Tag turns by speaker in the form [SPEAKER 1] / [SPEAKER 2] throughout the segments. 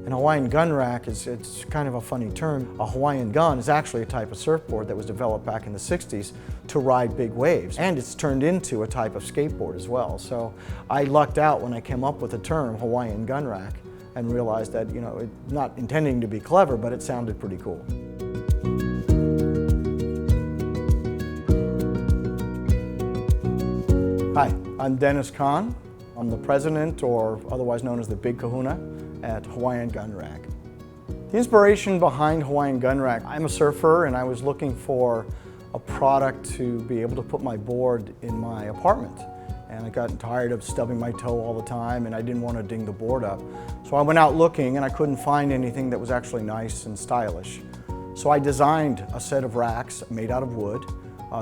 [SPEAKER 1] An Hawaiian Gun Rack it's kind of a funny term. A Hawaiian gun is actually a type of surfboard that was developed back in the 60s to ride big waves. And it's turned into a type of skateboard as well. So I lucked out when I came up with the term Hawaiian Gun Rack and realized that, not intending to be clever, but it sounded pretty cool. Hi, I'm Dennis Kahn. I'm the president, or otherwise known as the Big Kahuna, at Hawaiian Gun Rack. The inspiration behind Hawaiian Gun Rack, I'm a surfer and I was looking for a product to be able to put my board in my apartment. And I got tired of stubbing my toe all the time and I didn't want to ding the board up. So I went out looking and I couldn't find anything that was actually nice and stylish. So I designed a set of racks made out of wood,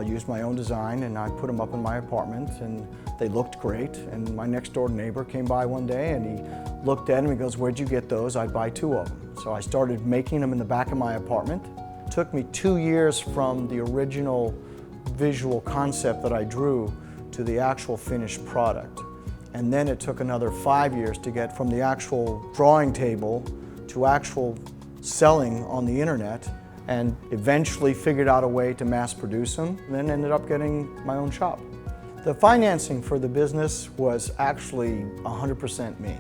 [SPEAKER 1] used my own design, and I put them up in my apartment and they looked great. And my next door neighbor came by one day and he looked at them and goes, "Where'd you get those? I'd buy 2 of them." So I started making them in the back of my apartment. It took me 2 years from the original visual concept that I drew to the actual finished product. And then it took another 5 years to get from the actual drawing table to actual selling on the internet, and eventually figured out a way to mass produce them, and then ended up getting my own shop. The financing for the business was actually 100% me.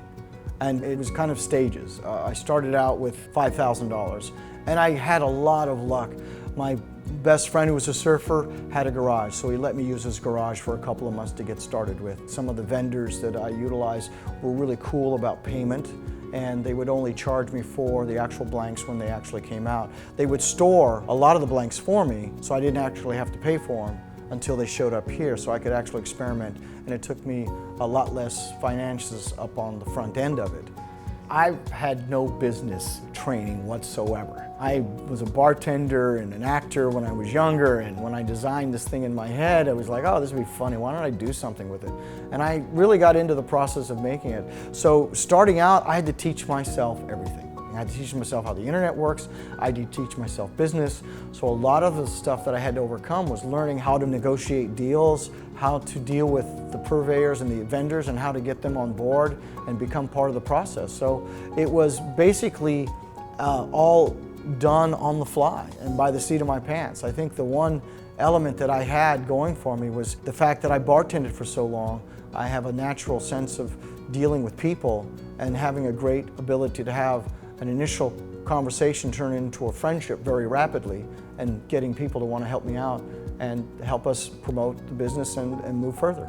[SPEAKER 1] And it was kind of stages. I started out with $5,000 and I had a lot of luck. My best friend who was a surfer had a garage, so he let me use his garage for a couple of months to get started with. Some of the vendors that I utilized were really cool about payment, and they would only charge me for the actual blanks when they actually came out. They would store a lot of the blanks for me, so I didn't actually have to pay for them until they showed up here, so I could actually experiment, and it took me a lot less finances up on the front end of it. I had no business training whatsoever. I was a bartender and an actor when I was younger, and when I designed this thing in my head, I was like, oh, this would be funny, why don't I do something with it? And I really got into the process of making it. So starting out, I had to teach myself everything. I had to teach myself how the internet works. I had to teach myself business. So a lot of the stuff that I had to overcome was learning how to negotiate deals, how to deal with the purveyors and the vendors, and how to get them on board and become part of the process. So it was basically all done on the fly and by the seat of my pants. I think the one element that I had going for me was the fact that I bartended for so long. I have a natural sense of dealing with people and having a great ability to have an initial conversation turn into a friendship very rapidly, and getting people to want to help me out and help us promote the business and move further.